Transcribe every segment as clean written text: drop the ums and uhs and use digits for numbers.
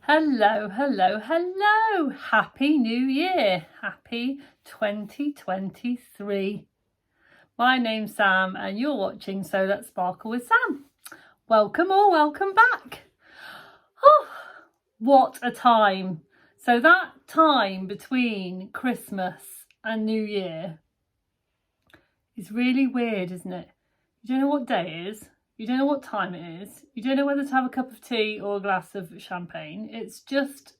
Hello, hello, hello. Happy New Year. Happy 2023. My name's Sam and you're watching So Let's Sparkle with Sam. Welcome or welcome back. Oh, what a time. So that time between Christmas and New Year is really weird, isn't it? You don't know what day it is. You don't know what time it is. You don't know whether to have a cup of tea or a glass of champagne. It's just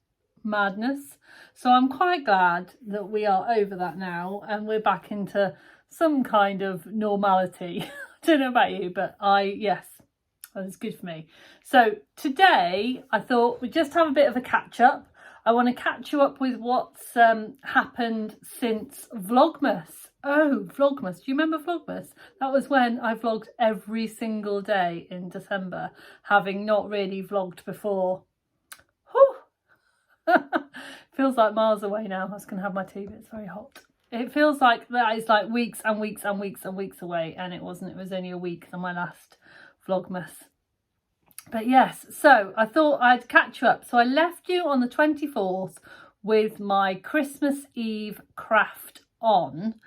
madness. So I'm quite glad that we are over that now and we're back into some kind of normality. I don't know about you, but yes, that's good for me. So today I thought we'd just have a bit of a catch up. I want to catch you up with what's happened since Vlogmas. Oh, Vlogmas. Do you remember Vlogmas? That was when I vlogged every single day in December, having not really vlogged before. Whew. Feels like miles away now. I was going to have my tea, but it's very hot. It feels like that is like weeks and weeks and weeks and weeks away, and it wasn't. It was only a week on my last Vlogmas. But yes, so I thought I'd catch you up. So I left you on the 24th with my Christmas Eve craft on.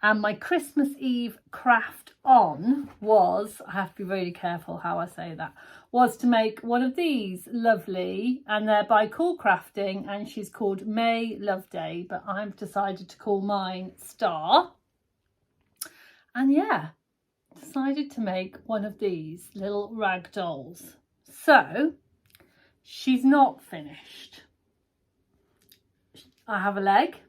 And my Christmas Eve craft on was, I have to be really careful how I say that, was to make one of these lovely, and they're by Cool Crafting, and she's called May Loveday, but I've decided to call mine Star. And yeah, decided to make one of these little rag dolls. So she's not finished. I have a leg.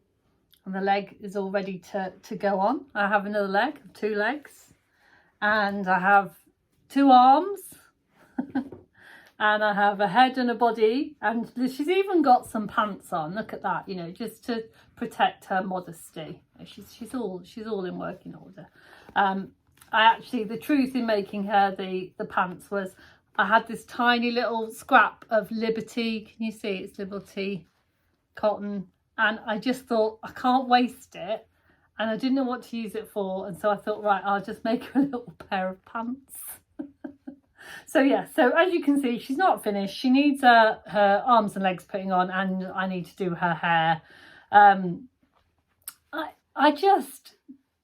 And the leg is all ready to go on. I have another leg, 2 legs. And I have 2 arms. And I have a head and a body. And she's even got some pants on. Look at that, you know, just to protect her modesty. She's all in working order. The truth in making her the pants was I had this tiny little scrap of Liberty. Can you see? It's Liberty cotton. And I just thought, I can't waste it. And I didn't know what to use it for. And so I thought, right, I'll just make her a little pair of pants. So yeah, so as you can see, she's not finished. She needs her arms and legs putting on, and I need to do her hair.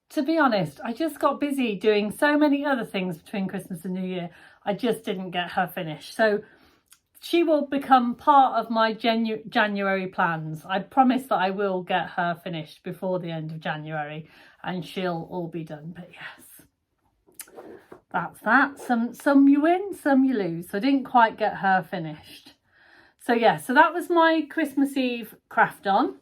To be honest, I just got busy doing so many other things between Christmas and New Year. I just didn't get her finished. So she will become part of my January plans. I promise that I will get her finished before the end of January and she'll all be done. But yes, that's that. Some you win, some you lose. So I didn't quite get her finished. So yeah, so that was my Christmas Eve craft on.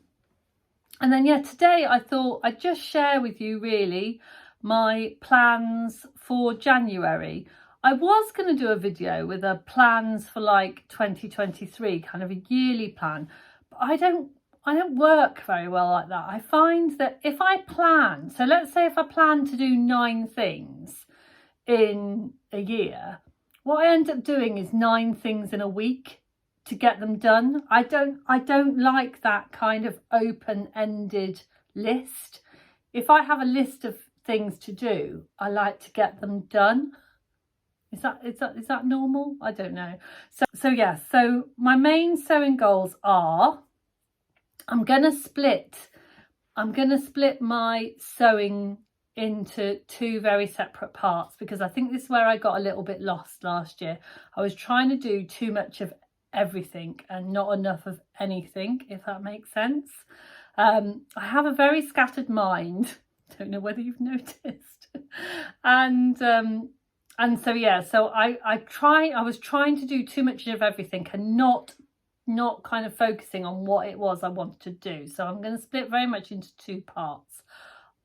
And then yeah, today I thought I'd just share with you really my plans for January. I was going to do a video with plans for like 2023, kind of a yearly plan, but I don't work very well like that. I find that if I plan, so let's say if I plan to do 9 things in a year, what I end up doing is 9 things in a week to get them done. I don't like that kind of open-ended list. If I have a list of things to do, I like to get them done. Is that normal? I don't know. So yeah, so my main sewing goals are I'm gonna split my sewing into 2 very separate parts, because I think this is where I got a little bit lost last year. I was trying to do too much of everything and not enough of anything, if that makes sense. I have a very scattered mind. Don't know whether you've noticed. And so yeah, so I was trying to do too much of everything and not kind of focusing on what it was I wanted to do. So I'm going to split very much into 2 parts.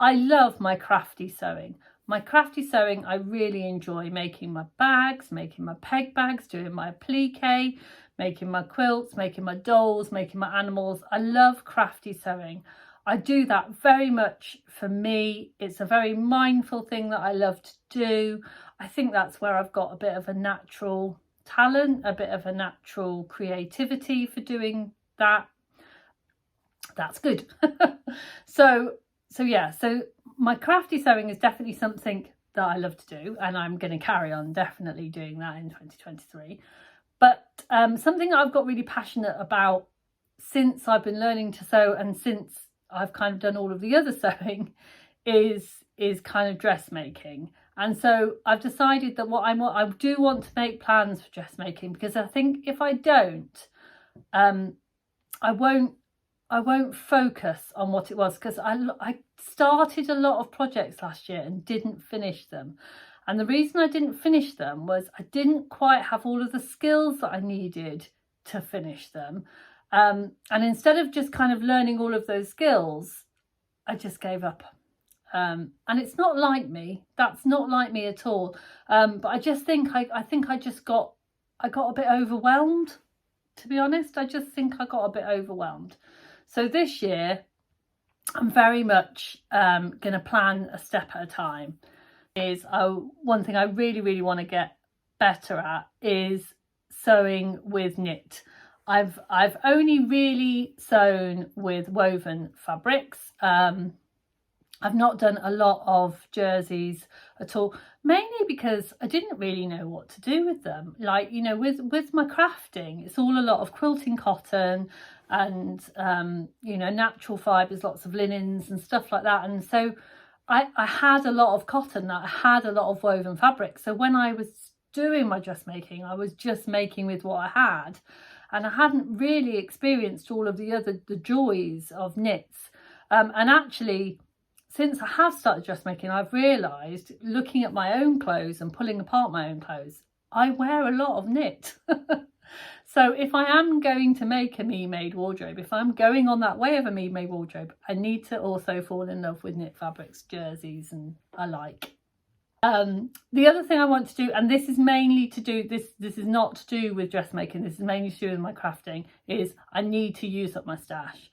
I love my crafty sewing. My crafty sewing, I really enjoy making my bags, making my peg bags, doing my applique, making my quilts, making my dolls, making my animals. I love crafty sewing. I do that very much for me. It's a very mindful thing that I love to do. I think that's where I've got a bit of a natural talent, a bit of a natural creativity for doing that. That's good. So yeah, so my crafty sewing is definitely something that I love to do, and I'm going to carry on definitely doing that in 2023. But something I've got really passionate about since I've been learning to sew and since I've kind of done all of the other sewing is kind of dressmaking. And so I've decided that I do want to make plans for dressmaking, because I think if I don't, I won't focus on what it was, because I started a lot of projects last year and didn't finish them. And the reason I didn't finish them was I didn't quite have all of the skills that I needed to finish them. And instead of just kind of learning all of those skills, I just gave up. And it's not like me. That's not like me at all. But I just think I got a bit overwhelmed, to be honest. I just think I got a bit overwhelmed. So this year, I'm very much going to plan a step at a time. One thing I really, really want to get better at is sewing with knit. I've only really sewn with woven fabrics. I've not done a lot of jerseys at all, mainly because I didn't really know what to do with them. Like, you know, with my crafting, it's all a lot of quilting cotton and, you know, natural fibres, lots of linens and stuff like that. And so I had a lot of cotton, I had a lot of woven fabric. So when I was doing my dressmaking, I was just making with what I had. And I hadn't really experienced all of the joys of knits. And actually, since I have started dressmaking, I've realised, looking at my own clothes and pulling apart my own clothes, I wear a lot of knit. So if I am going to make a me-made wardrobe, if I'm going on that way of a me-made wardrobe, I need to also fall in love with knit fabrics, jerseys and alike. The other thing I want to do, and this is mainly to do, this is not to do with dressmaking, this is mainly to do with my crafting, is I need to use up my stash.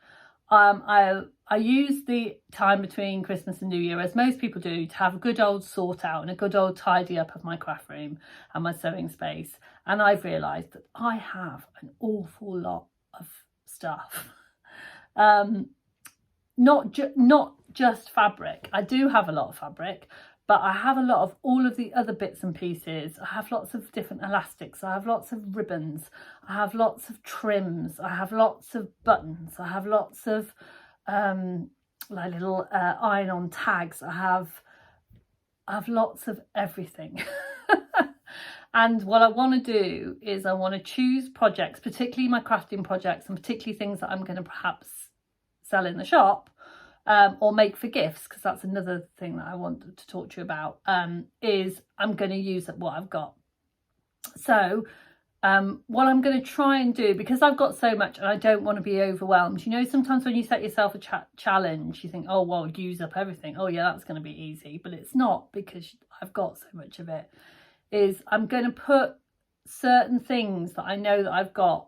I use the time between Christmas and New Year, as most people do, to have a good old sort out and a good old tidy up of my craft room and my sewing space. And I've realised that I have an awful lot of stuff. Not just fabric. I do have a lot of fabric, but I have a lot of all of the other bits and pieces. I have lots of different elastics. I have lots of ribbons. I have lots of trims. I have lots of buttons. I have lots of like little iron-on tags. I have lots of everything. And what I want to do is I want to choose projects, particularly my crafting projects, and particularly things that I'm going to perhaps sell in the shop. Or make for gifts, because that's another thing that I wanted to talk to you about, is I'm going to use up what I've got. So what I'm going to try and do, because I've got so much and I don't want to be overwhelmed, you know, sometimes when you set yourself a challenge, you think, oh, well, use up everything. Oh, yeah, that's going to be easy. But it's not, because I've got so much of it. Is I'm going to put certain things that I know that I've got,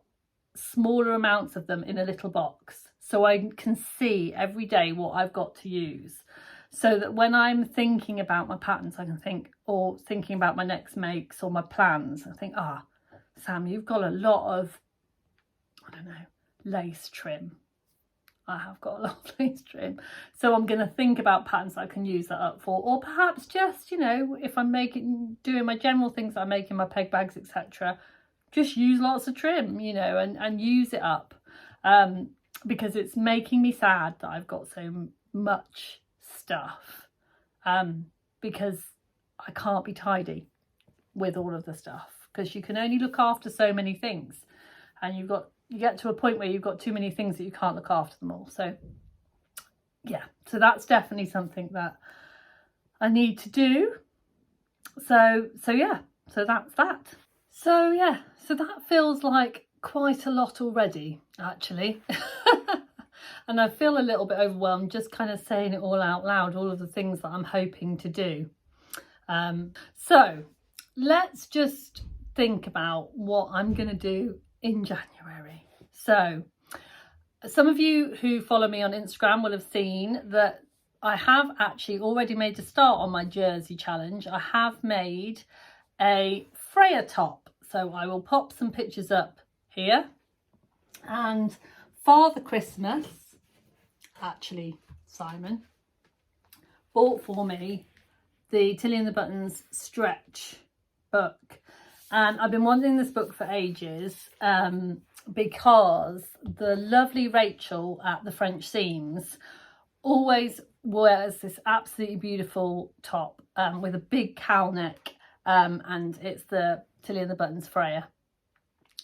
smaller amounts of them, in a little box. So I can see every day what I've got to use, so that when I'm thinking about my patterns, I can think, or thinking about my next makes or my plans, I think, Sam, you've got a lot of, I don't know, lace trim. I have got a lot of lace trim. So I'm going to think about patterns that I can use that up for. Or perhaps just, you know, if I'm doing my general things that I'm making, my peg bags, etc., just use lots of trim, you know, and use it up. Because it's making me sad that I've got so much stuff, because I can't be tidy with all of the stuff, because you can only look after so many things, and you get to a point where you've got too many things that you can't look after them all. So yeah, so that's definitely something that I need to do. So yeah, so that's that. So yeah, so that feels like quite a lot already, actually. And I feel a little bit overwhelmed just kind of saying it all out loud, all of the things that I'm hoping to do. So let's just think about what I'm going to do in January. So some of you who follow me on Instagram will have seen that I have actually already made a start on my jersey challenge. I have made a Freya top. So I will pop some pictures up here. And Father Christmas, actually Simon, bought for me the Tilly and the Buttons stretch book, And I've been wanting this book for ages because the lovely Rachel at the French Seams always wears this absolutely beautiful top with a big cowl neck, and it's the Tilly and the Buttons Freya,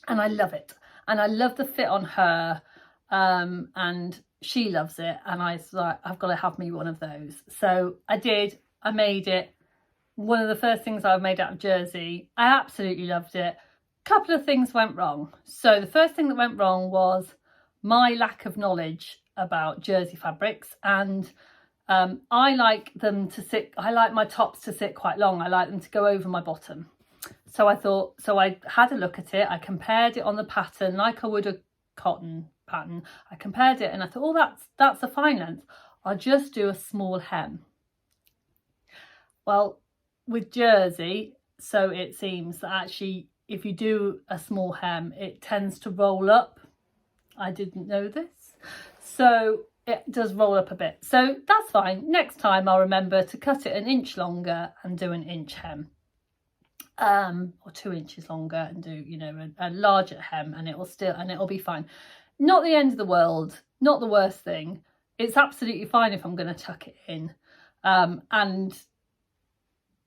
and I love it, and I love the fit on her, and she loves it, and I was like, I've got to have me one of those. So I did. I made it. One of the first things I made out of jersey. I absolutely loved it. A couple of things went wrong. So the first thing that went wrong was my lack of knowledge about jersey fabrics, and I like them to sit, I like my tops to sit quite long. I like them to go over my bottom. So I thought, so I had a look at it. I compared it on the pattern like I would a cotton pattern. I compared it and I thought, oh, that's a fine length. I'll just do a small hem. Well, with jersey, so it seems that actually if you do a small hem, it tends to roll up. I didn't know this. So it does roll up a bit. So that's fine. Next time I'll remember to cut it 1 inch longer and do an inch hem. Or 2 inches longer and do, you know, a larger hem, and it'll be fine. Not the end of the world, not the worst thing. It's absolutely fine if I'm going to tuck it in. And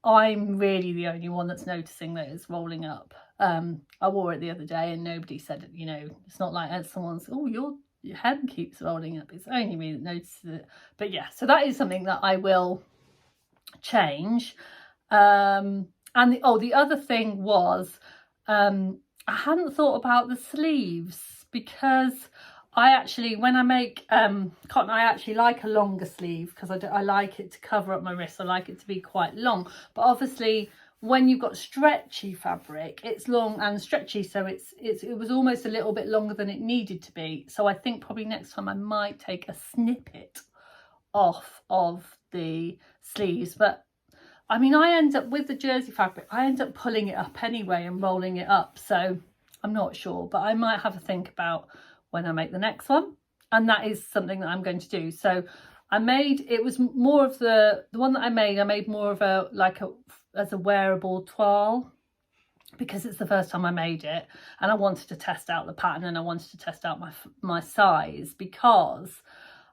I'm really the only one that's noticing that it's rolling up. I wore it the other day and nobody said it, you know, it's not like someone's, oh, your hem keeps rolling up. It's only me that notices it. But yeah, so that is something that I will change. And the other thing was, I hadn't thought about the sleeves, because I actually, when I make cotton, I actually like a longer sleeve, because I like it to cover up my wrists. I like it to be quite long. But obviously, when you've got stretchy fabric, it's long and stretchy, so it was almost a little bit longer than it needed to be. So I think probably next time I might take a snippet off of the sleeves. But I mean, I end up with the jersey fabric, I end up pulling it up anyway and rolling it up. So I'm not sure, but I might have a think about when I make the next one. And that is something that I'm going to do. So I made, it was more of the one that I made more of as a wearable toile, because it's the first time I made it, and I wanted to test out the pattern, and I wanted to test out my size, because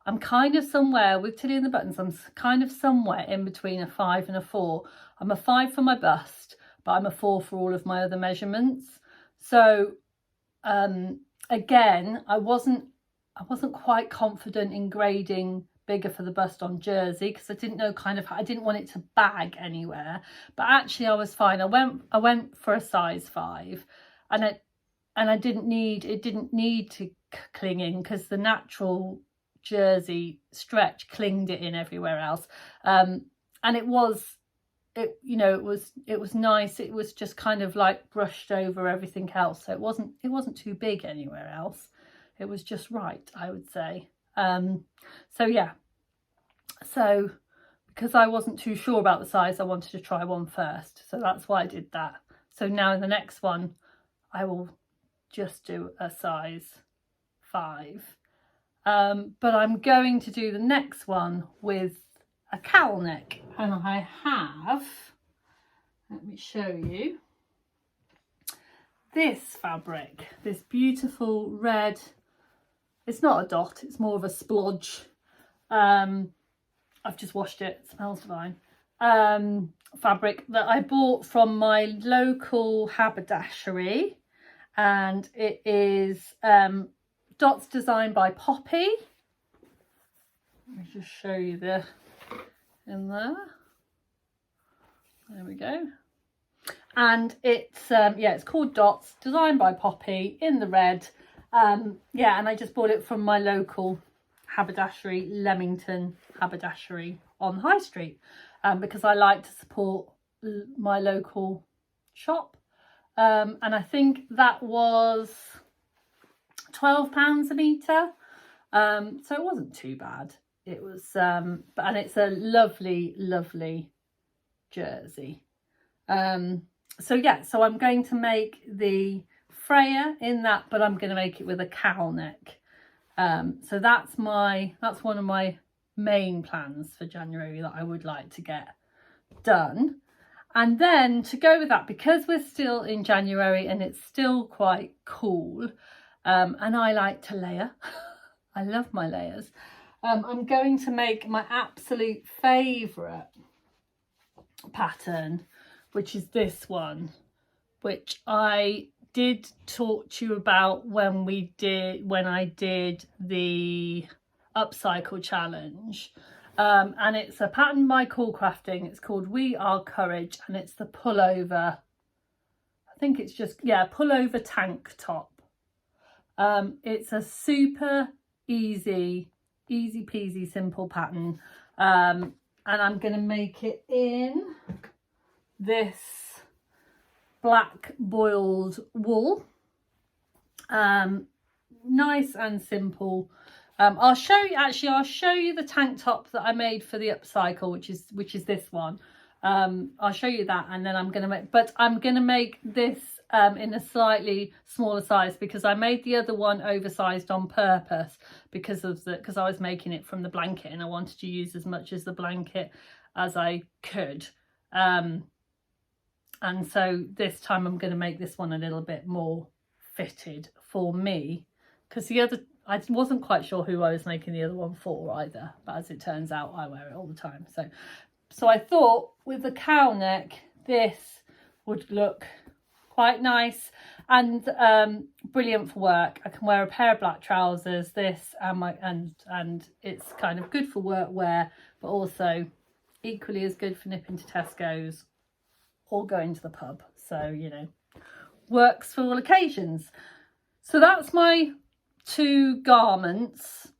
I'm kind of somewhere with Tilly and the Buttons, I'm kind of somewhere in between a 5 and a 4. I'm a 5 for my bust, but I'm a 4 for all of my other measurements. So again, I wasn't quite confident in grading bigger for the bust on jersey, because I didn't know I didn't want it to bag anywhere. But actually I was fine. I went for a size 5, and it didn't need to cling in, because the natural jersey stretch clinged it in everywhere else. And it was nice. It was just kind of like brushed over everything else, so it wasn't too big anywhere else. It was just right, I would say. So yeah, so because I wasn't too sure about the size, I wanted to try one first, so that's why I did that. So now in the next one I will just do a size 5, but I'm going to do the next one with a cowl neck, and I have, let me show you, this fabric, this beautiful red, it's not a dot, it's more of a splodge. I've just washed it, it smells fine. Fabric that I bought from my local haberdashery, and it is Dots Designed by Poppy. Let me just show you in there. There we go. And it's it's called Dots, Designed by Poppy, in the red. Yeah, and I just bought it from my local haberdashery, Leamington Haberdashery on High Street, because I like to support my local shop. And I think that was £12 a metre, so it wasn't too bad. It was and it's a lovely jersey. So yeah, so I'm going to make the Freya in that, but I'm going to make it with a cowl neck. So that's one of my main plans for January that I would like to get done. And then to go with that, because we're still in January and it's still quite cool, and I like to layer, I love my layers, I'm going to make my absolute favourite pattern, which is this one, which I did talk to you about when I did the upcycle challenge. And it's a pattern by Cool Crafting. It's called We Are Courage, and it's the pullover. I think it's just, yeah, pullover tank top. It's a super easy peasy simple pattern. And I'm going to make it in this black boiled wool. Nice and simple. I'll show you the tank top that I made for the upcycle, which is this one. I'll show you that, and then I'm going to make this in a slightly smaller size, because I made the other one oversized on purpose because I was making it from the blanket and I wanted to use as much as the blanket as I could. And so this time I'm going to make this one a little bit more fitted for me, because I wasn't quite sure who I was making the other one for either, but as it turns out, I wear it all the time. So I thought with the cow neck, this would look quite nice and brilliant for work. I can wear a pair of black trousers, this and it's kind of good for workwear, but also equally as good for nipping to Tesco's or going to the pub. So, you know, works for all occasions. So that's my 2 garments.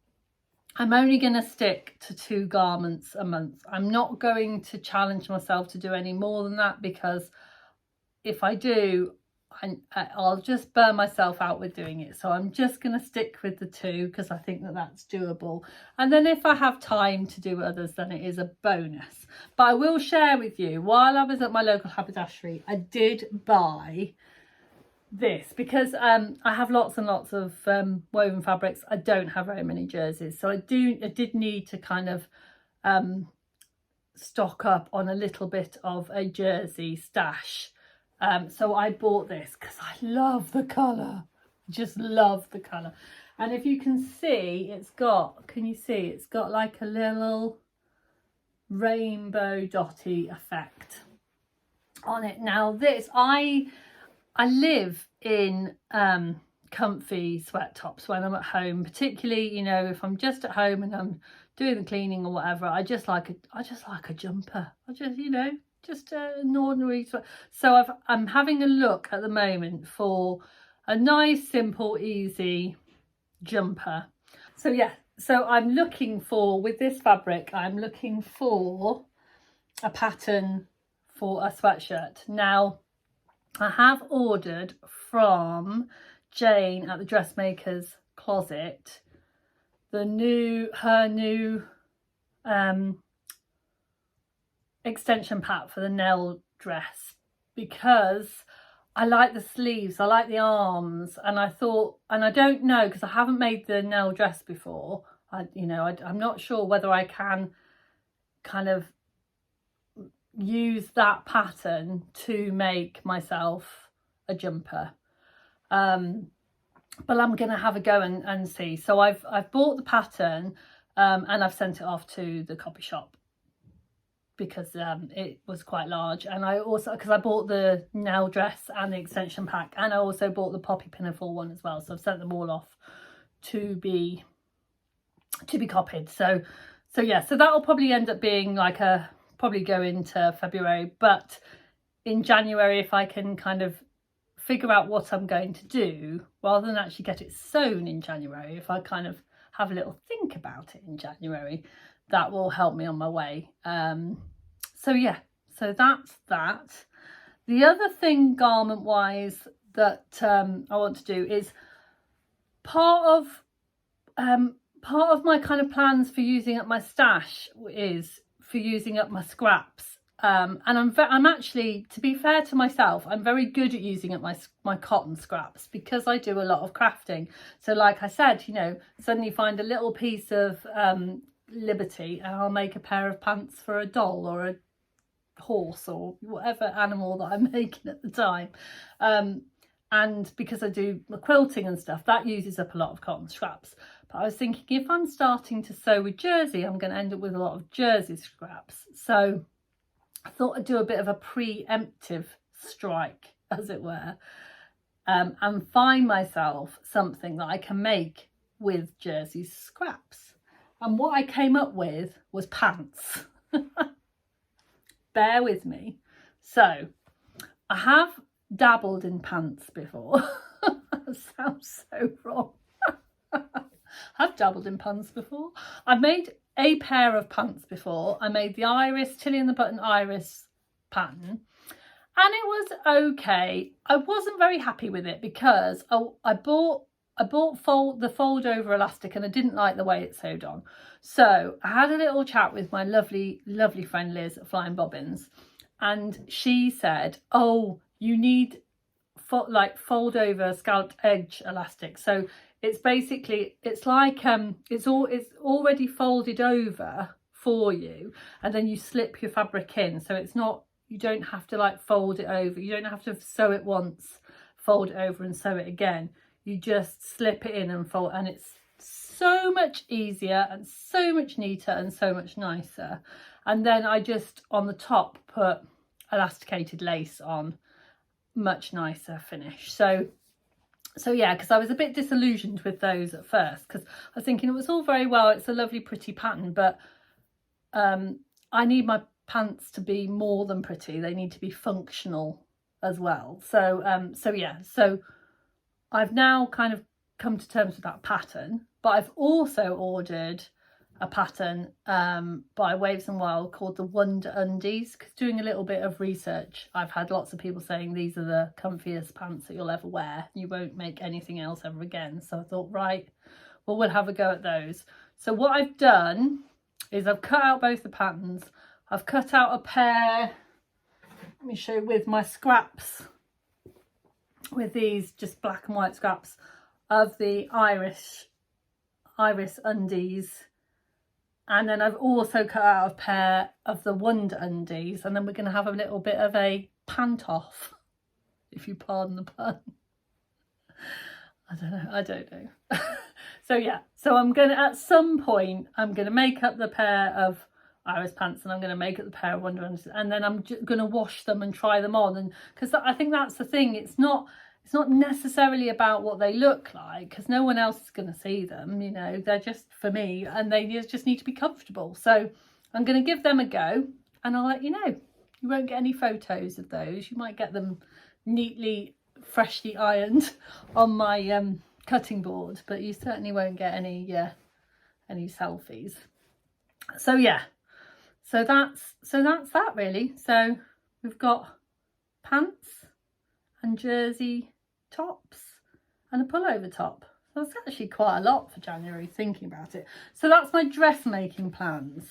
I'm only going to stick to 2 garments a month. I'm not going to challenge myself to do any more than that, because if I do, I'll just burn myself out with doing it. So I'm just going to stick with the 2 because I think that that's doable. And then if I have time to do others, then it is a bonus. But I will share with you, while I was at my local haberdashery, I did buy this because I have lots and lots of woven fabrics. I don't have very many jerseys, so I did need to kind of stock up on a little bit of a jersey stash. So I bought this because I love the colour, just love the colour. And if you can see, can you see it's got like a little rainbow dotty effect on it. Now this, I live in comfy sweat tops when I'm at home, particularly, you know, if I'm just at home and I'm doing the cleaning or whatever. I just like a jumper. Just an ordinary sweat. So I'm having a look at the moment for a nice, simple, easy jumper. So yeah, so I'm looking for, with this fabric, I'm looking for a pattern for a sweatshirt. Now, I have ordered from Jane at the Dressmaker's Closet her new extension pack for the Nell Dress, because I like the sleeves, I like the arms, and I thought, and I don't know, because I haven't made the Nell Dress before, I'm not sure whether I can kind of use that pattern to make myself a jumper, but I'm gonna have a go and see. So I've bought the pattern and I've sent it off to the copy shop because it was quite large, and I also, because I bought the Nell Dress and the extension pack, and I also bought the poppy pinafore one as well, so I've sent them all off to be copied. So yeah, so that'll probably end up being like probably go into February, but in January, if I can kind of figure out what I'm going to do rather than actually get it sewn in January, if I kind of have a little think about it in January, that will help me on my way. So yeah, so that's that. The other thing garment wise that I want to do is part of my kind of plans for using up my stash is for using up my scraps. And I'm actually, to be fair to myself, I'm very good at using up my cotton scraps because I do a lot of crafting. So like I said, suddenly find a little piece of liberty and I'll make a pair of pants for a doll or a horse or whatever animal that I'm making at the time. And because I do my quilting and stuff, that uses up a lot of cotton scraps. But I was thinking, if I'm starting to sew with jersey, I'm going to end up with a lot of jersey scraps. So I thought I'd do a bit of a preemptive strike, as it were, and find myself something that I can make with jersey scraps. And what I came up with was pants. Bear with me. So I have dabbled in pants before. That sounds so wrong. I've dabbled in pants before. I've made a pair of pants before. I made the Iris, Tilly and the Button Iris pattern, and it was okay. I wasn't very happy with it because I bought the fold over elastic and I didn't like the way it sewed on. So I had a little chat with my lovely friend Liz at Flying Bobbins, and she said, oh, you need fold over scalloped edge elastic. So it's basically, it's like it's already folded over for you, and then you slip your fabric in. So it's not, you don't have to like fold it over. You don't have to sew it once, fold it over and sew it again. You just slip it in and fold, and it's so much easier and so much neater and so much nicer. And then I just on the top put elasticated lace on, much nicer finish. So yeah, because I was a bit disillusioned with those at first, because I was thinking it was all very well, it's a lovely pretty pattern, but I need my pants to be more than pretty. They need to be functional as well. So yeah, so I've now kind of come to terms with that pattern, but I've also ordered a pattern by Waves and Wild called the Wonder Undies, because doing a little bit of research, I've had lots of people saying these are the comfiest pants that you'll ever wear. You won't make anything else ever again. So I thought, right, well, we'll have a go at those. So what I've done is I've cut out both the patterns. I've cut out a pair, let me show you, with my scraps, with these just black and white scraps of the Iris undies. And then I've also cut out a pair of the Wonder Undies, and then we're going to have a little bit of a pant off, if you pardon the pun. I don't know. So yeah, so I'm going to, at some point, I'm going to make up the pair of Iris pants, and I'm going to make up the pair of Wonder Undies, and then I'm going to wash them and try them on. And because I think that's the thing, it's not necessarily about what they look like, because no one else is going to see them, you know, they're just for me, and they just need to be comfortable. So I'm going to give them a go, and I'll let you know. You won't get any photos of those. You might get them neatly, freshly ironed on my cutting board, but you certainly won't get any selfies. So yeah, so that's that really. So we've got pants and jersey tops and a pullover top. So that's actually quite a lot for January, thinking about it. So that's my dressmaking plans.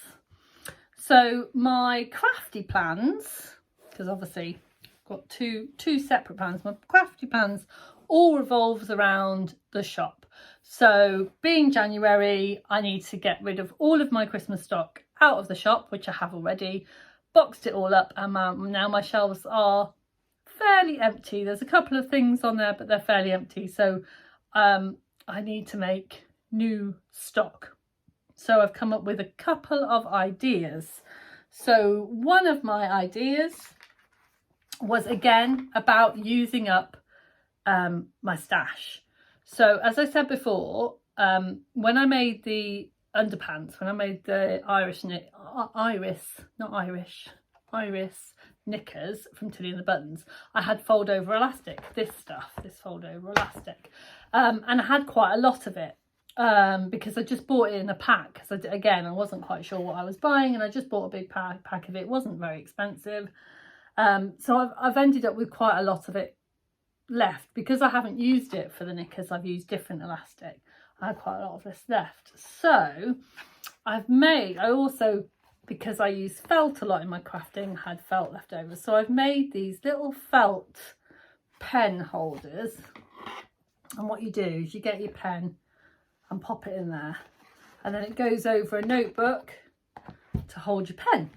So my crafty plans, because obviously I've got two separate plans. My crafty plans all revolves around the shop. So being January, I need to get rid of all of my Christmas stock out of the shop, which I have already, boxed it all up, and now my shelves are fairly empty. There's a couple of things on there, but they're fairly empty. So I need to make new stock. So I've come up with a couple of ideas. So one of my ideas was again about using up my stash. So as I said before, when I made the underpants, when I made the Iris Knickers from Tilly and the Buttons, I had fold over elastic, this fold over elastic, and I had quite a lot of it because I just bought it in a pack, because I wasn't quite sure what I was buying, and I just bought a big pack of it. It wasn't very expensive, so I've ended up with quite a lot of it left. Because I haven't used it for the knickers, I've used different elastic. I had quite a lot of this left, so I also, because I use felt a lot in my crafting, had felt left over. So I've made these little felt pen holders. And what you do is you get your pen and pop it in there. And then it goes over a notebook to hold your pen.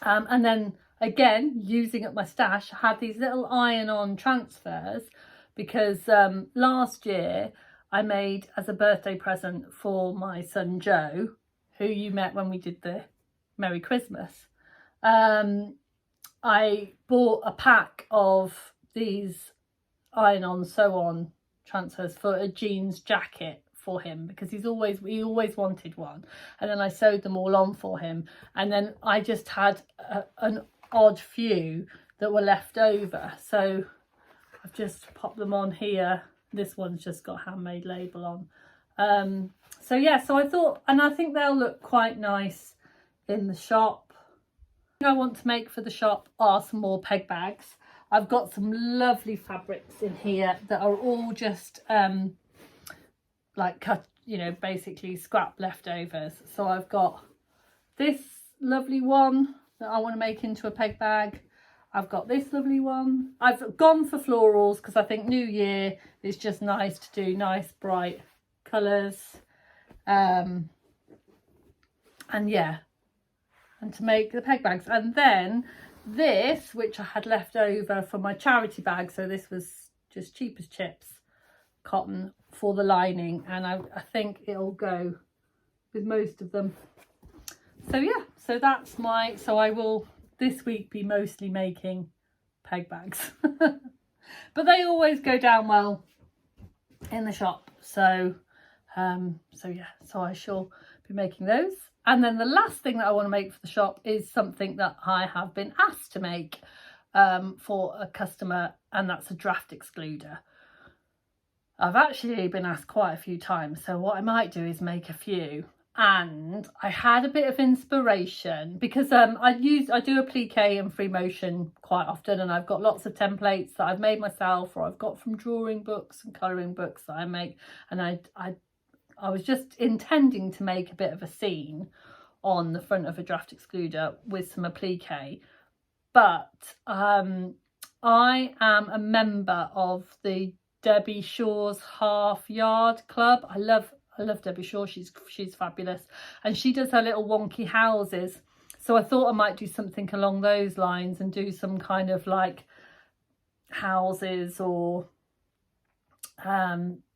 And then again, using up my stash, I had these little iron-on transfers because last year I made, as a birthday present for my son Joe, who you met when we did the Merry Christmas, I bought a pack of these iron-on sew-on transfers for a jeans jacket for him, because he always wanted one, and then I sewed them all on for him, and then I just had an odd few that were left over, so I've just popped them on here. This one's just got handmade label on. So yeah, so I thought, and I think they'll look quite nice in the shop. What I want to make for the shop are some more peg bags. I've got some lovely fabrics in here that are all just like cut, you know, basically scrap leftovers. So I've got this lovely one that I want to make into a peg bag. I've got this lovely one. I've gone for florals because I think New Year is just nice to do nice bright colours. And yeah, and to make the peg bags. And then this, which I had left over for my charity bag, so this was just cheap as chips cotton for the lining, and I think it'll go with most of them. So yeah, so that's my, so I will this week be mostly making peg bags. But they always go down well in the shop, so yeah, so I shall be making those. And then the last thing that I want to make for the shop is something that I have been asked to make for a customer, and that's a draft excluder. I've actually been asked quite a few times, so what I might do is make a few. And I had a bit of inspiration because I do applique and free motion quite often, and I've got lots of templates that I've made myself, or I've got from drawing books and colouring books that I make, and I was just intending to make a bit of a scene on the front of a draft excluder with some applique, but I am a member of the Debbie Shaw's Half Yard Club. I love Debbie Shaw. She's fabulous, and she does her little wonky houses. So I thought I might do something along those lines and do some kind of like houses, or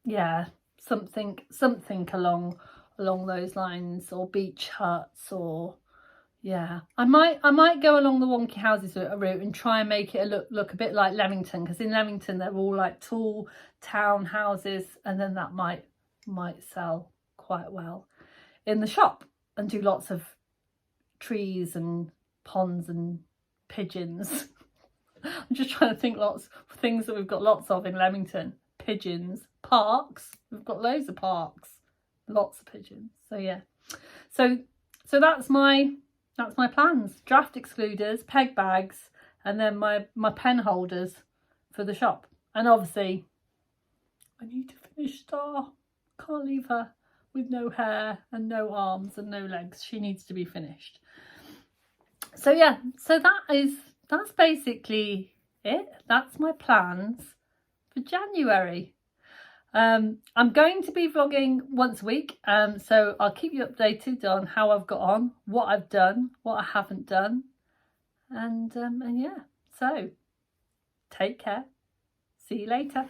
yeah, something along those lines, or beach huts, or yeah, I might go along the wonky houses route and try and make it look a bit like Leamington, because in Leamington they're all like tall town houses, and then that might sell quite well in the shop, and do lots of trees and ponds and pigeons. I'm just trying to think lots of things that we've got lots of in Leamington. Pigeons, parks, we've got loads of parks, lots of pigeons. So yeah, so that's my plans: draft excluders, peg bags, and then my pen holders for the shop. And obviously I need to finish Star. Can't leave her with no hair and no arms and no legs. She needs to be finished. So yeah, so that's basically it. That's my plans for January. I'm going to be vlogging once a week, so I'll keep you updated on how I've got on, what I've done, what I haven't done, and yeah, so take care. See you later.